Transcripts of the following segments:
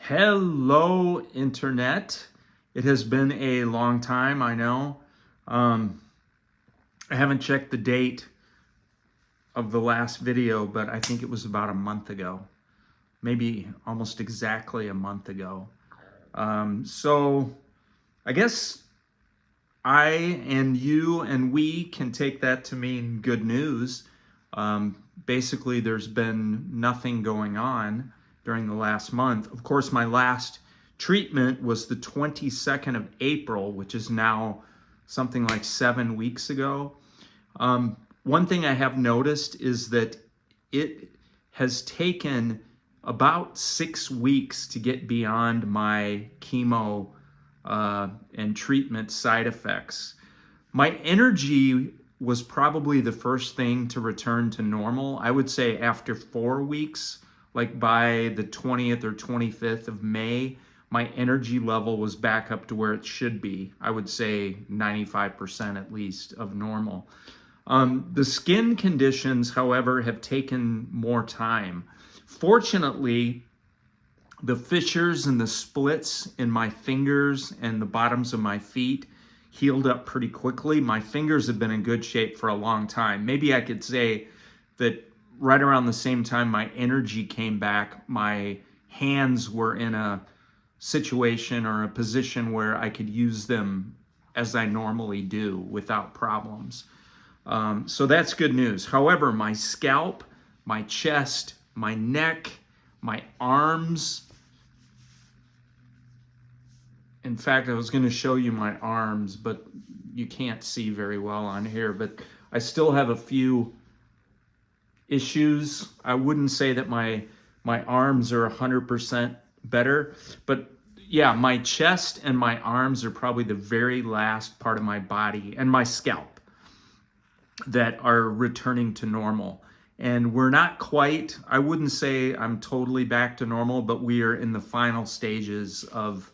Hello, Internet. It has been a long time, I know. I haven't checked the date of the last video, but I think it was about a month ago, maybe almost exactly a month ago. So I guess I and you and we can take that to mean good news. Basically, there's been nothing going on during the last month. Of course, my last treatment was the 22nd of April, which is now something like 7 weeks ago. One thing I have noticed is that it has taken about 6 weeks to get beyond my chemo and treatment side effects. My energy was probably the first thing to return to normal. I would say after 4 weeks, like by the 20th or 25th of May, my energy level was back up to where it should be. I would say 95% at least of normal. The skin conditions, however, have taken more time. Fortunately, the fissures and the splits in my fingers and the bottoms of my feet healed up pretty quickly. My fingers have been in good shape for a long time. Maybe I could say that right around the same time my energy came back, my hands were in a situation or a position where I could use them as I normally do without problems. So that's good news. However, my scalp, my chest, my neck, my arms. In fact, I was going to show you my arms, but you can't see very well on here. But I still have a few issues. I wouldn't say that my arms are 100% better, but yeah, my chest and my arms are probably the very last part of my body, and my scalp, that are returning to normal. And we're not quite, I wouldn't say I'm totally back to normal, but we are in the final stages of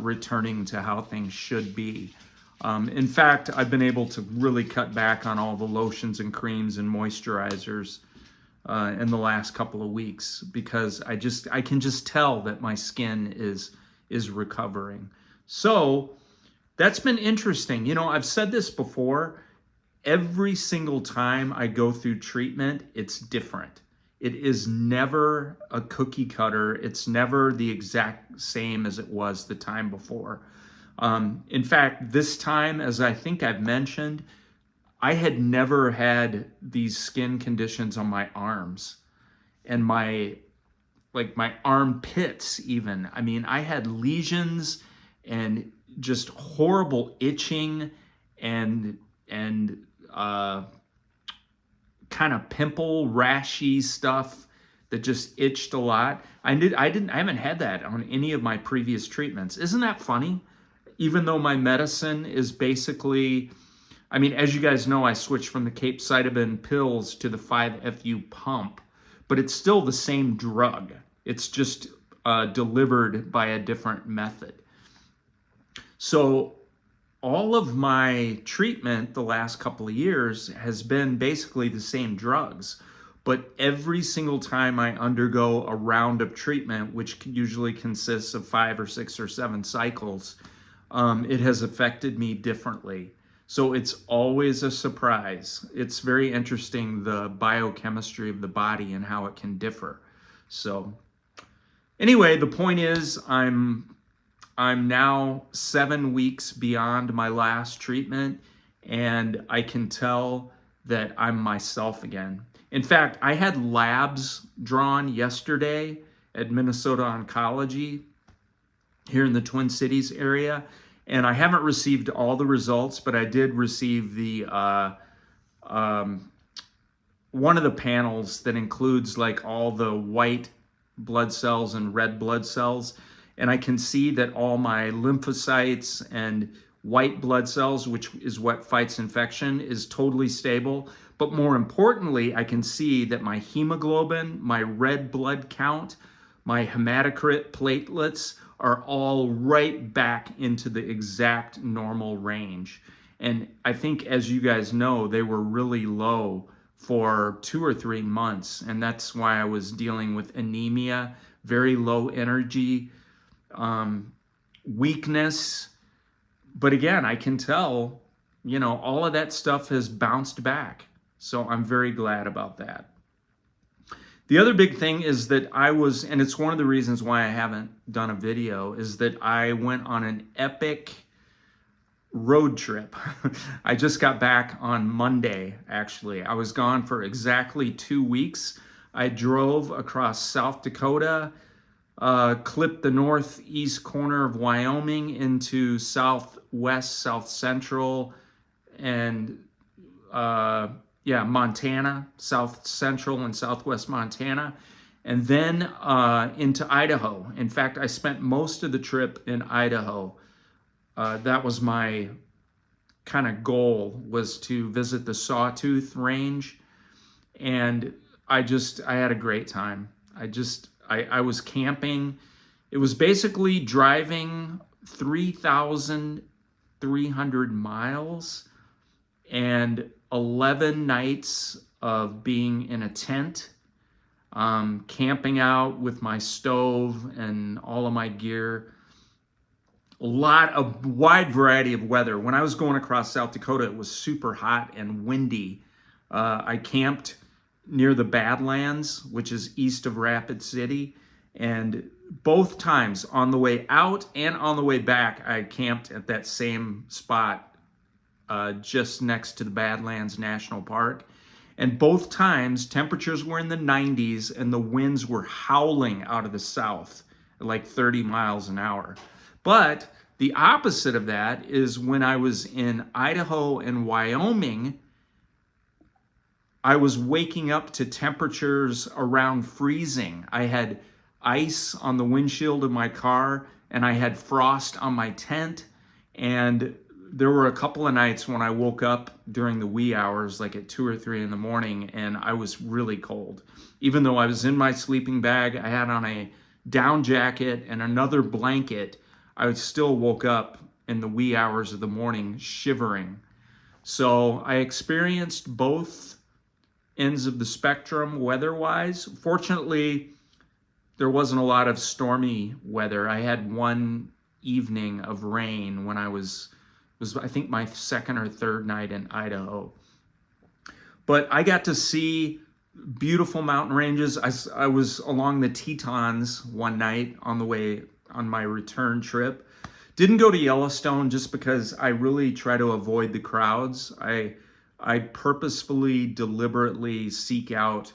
returning to how things should be. In fact, I've been able to really cut back on all the lotions and creams and moisturizers in the last couple of weeks, because I can just tell that my skin is recovering. So that's been interesting. You know, I've said this before. Every single time I go through treatment, it's different. It is never a cookie cutter. It's never the exact same as it was the time before. In fact, this time, as I think I've mentioned, I had never had these skin conditions on my arms and my armpits even. I mean, I had lesions and just horrible itching and kind of pimple rashy stuff that just itched a lot. I haven't had that on any of my previous treatments. Isn't that funny? Even though my medicine is basically, I mean, as you guys know, I switched from the capecitabine pills to the 5-FU pump, but it's still the same drug. It's just delivered by a different method. So all of my treatment the last couple of years has been basically the same drugs, but every single time I undergo a round of treatment, which usually consists of 5 or 6 or 7 cycles, it has affected me differently. So it's always a surprise. It's very interesting, the biochemistry of the body and how it can differ. So anyway, the point is, I'm now 7 weeks beyond my last treatment, and I can tell that I'm myself again. In fact, I had labs drawn yesterday at Minnesota Oncology here in the Twin Cities area, and I haven't received all the results, but I did receive the one of the panels that includes like all the white blood cells and red blood cells. And I can see that all my lymphocytes and white blood cells, which is what fights infection, is totally stable. But more importantly, I can see that my hemoglobin, my red blood count, my hematocrit platelets are all right back into the exact normal range. And I think, as you guys know, they were really low for 2 or 3 months. And that's why I was dealing with anemia very low energy, weakness. But again, I can tell, all of that stuff has bounced back. So I'm very glad about that. The other big thing is that and it's one of the reasons why I haven't done a video, is that I went on an epic road trip. I just got back on Monday, actually. I was gone for exactly 2 weeks. I drove across South Dakota, clipped the northeast corner of Wyoming into southwest, south central, and Montana, south central and southwest Montana, and then into Idaho. In fact, I spent most of the trip in Idaho. That was my kind of goal, was to visit the Sawtooth Range, and I had a great time. I was camping. It was basically driving 3,300 miles and 11 nights of being in a tent, camping out with my stove and all of my gear. A wide variety of weather. When I was going across South Dakota, it was super hot and windy. I camped near the Badlands, which is east of Rapid City, and both times, on the way out and on the way back, I camped at that same spot, just next to the Badlands National Park. And both times, temperatures were in the 90s and the winds were howling out of the south at like 30 miles an hour. But the opposite of that is when I was in Idaho and Wyoming, I was waking up to temperatures around freezing. I had ice on the windshield of my car, and I had frost on my tent, and there were a couple of nights when I woke up during the wee hours, like at 2 or 3 in the morning, and I was really cold. Even though I was in my sleeping bag, I had on a down jacket and another blanket, I still woke up in the wee hours of the morning shivering. So I experienced both ends of the spectrum weather-wise. Fortunately, there wasn't a lot of stormy weather. I had one evening of rain when I was I think my second or third night in Idaho. But I got to see beautiful mountain ranges. I was along the Tetons one night on my return trip. Didn't go to Yellowstone just because I really try to avoid the crowds. I purposefully, deliberately seek out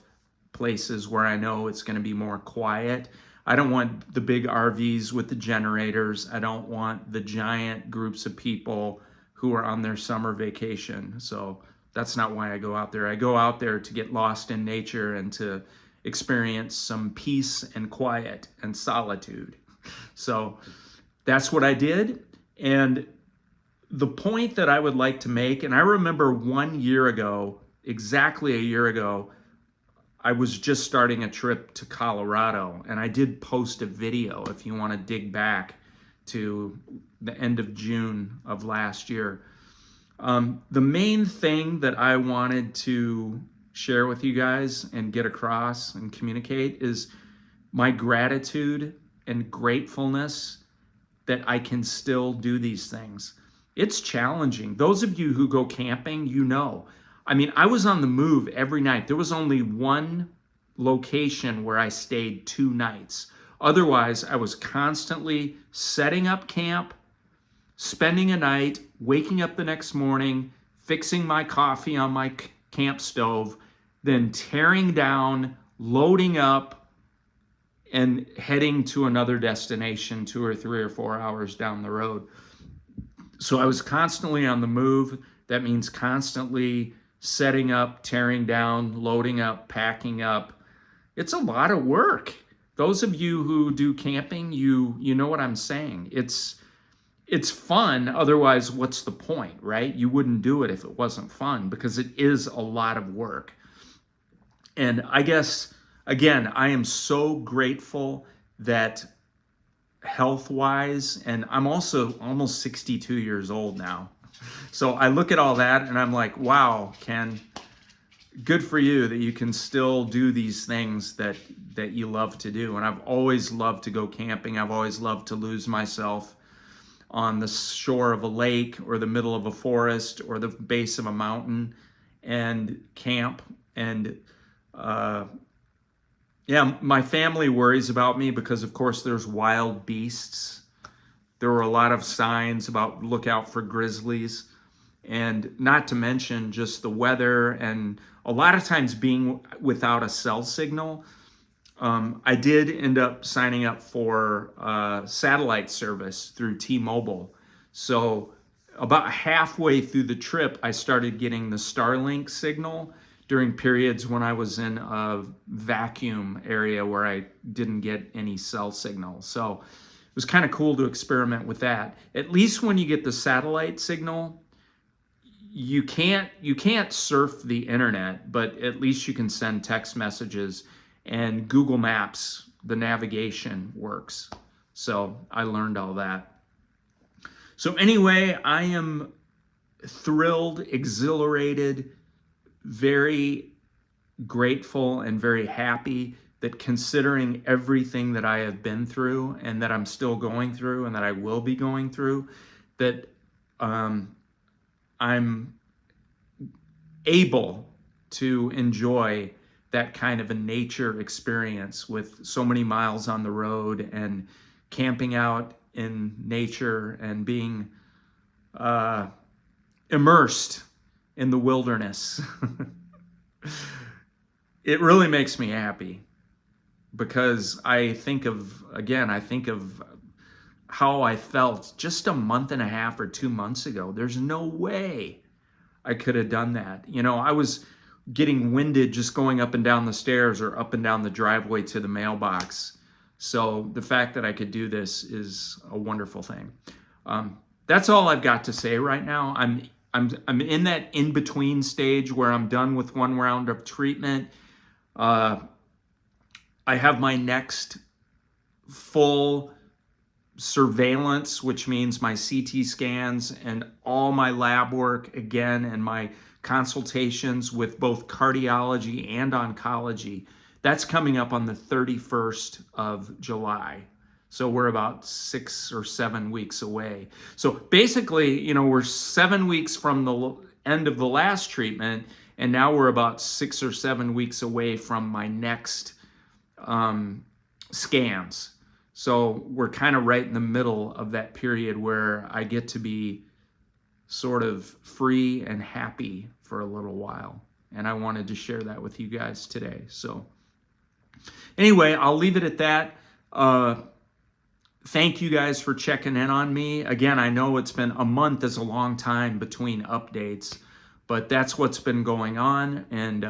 places where I know it's going to be more quiet. I don't want the big RVs with the generators. I don't want the giant groups of people who are on their summer vacation. So that's not why I go out there. I go out there to get lost in nature and to experience some peace and quiet and solitude. So that's what I did. And the point that I would like to make, and I remember 1 year ago, exactly a year ago, I was just starting a trip to Colorado, and I did post a video if you want to dig back to the end of June of last year. The main thing that I wanted to share with you guys and get across and communicate is my gratitude and gratefulness that I can still do these things. It's challenging. Those of you who go camping, I mean, I was on the move every night. There was only one location where I stayed 2 nights. Otherwise, I was constantly setting up camp, spending a night, waking up the next morning, fixing my coffee on my camp stove, then tearing down, loading up, and heading to another destination 2 or 3 or 4 hours down the road. So I was constantly on the move. That means constantly setting up, tearing down, loading up, packing up. It's a lot of work. Those of you who do camping, you know what I'm saying. It's fun. Otherwise, what's the point, right? You wouldn't do it if it wasn't fun, because it is a lot of work. And I guess, again, I am so grateful that health-wise, and I'm also almost 62 years old now. So I look at all that and I'm like, wow, Ken, good for you that you can still do these things that you love to do. And I've always loved to go camping. I've always loved to lose myself on the shore of a lake or the middle of a forest or the base of a mountain and camp. And yeah, my family worries about me because, of course, there's wild beasts. There were a lot of signs about look out for grizzlies, and not to mention just the weather and a lot of times being without a cell signal. I did end up signing up for satellite service through T-Mobile. So about halfway through the trip, I started getting the Starlink signal during periods when I was in a vacuum area where I didn't get any cell signal. So it was kind of cool to experiment with that. At least when you get the satellite signal, you can't surf the internet, but at least you can send text messages, and Google Maps, the navigation works. So I learned all that. So anyway, I am thrilled, exhilarated, very grateful, and very happy that, considering everything that I have been through and that I'm still going through and that I will be going through, that I'm able to enjoy that kind of a nature experience with so many miles on the road and camping out in nature and being immersed in the wilderness. It really makes me happy because I think of how I felt just a month and a half or 2 months ago. There's no way I could have done that. You know, I was getting winded just going up and down the stairs or up and down the driveway to the mailbox. So the fact that I could do this is a wonderful thing. That's all I've got to say right now. I'm in that in-between stage where I'm done with one round of treatment. I have my next full surveillance, which means my CT scans and all my lab work again, and my consultations with both cardiology and oncology. That's coming up on the 31st of July. So we're about 6 or 7 weeks away. So basically, you know, we're 7 weeks from the end of the last treatment, and now we're about 6 or 7 weeks away from my next scans. So we're kind of right in the middle of that period where I get to be sort of free and happy for a little while. And I wanted to share that with you guys today. So anyway, I'll leave it at that. Thank you guys for checking in on me. Again, I know it's been a month is a long time between updates, but that's what's been going on. And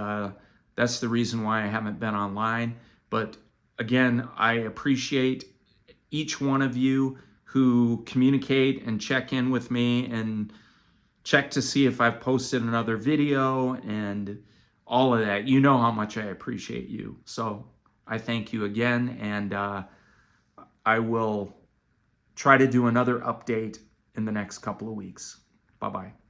that's the reason why I haven't been online. But again, I appreciate each one of you who communicate and check in with me and check to see if I've posted another video and all of that. You know how much I appreciate you. So I thank you again, and I will try to do another update in the next couple of weeks. Bye-bye.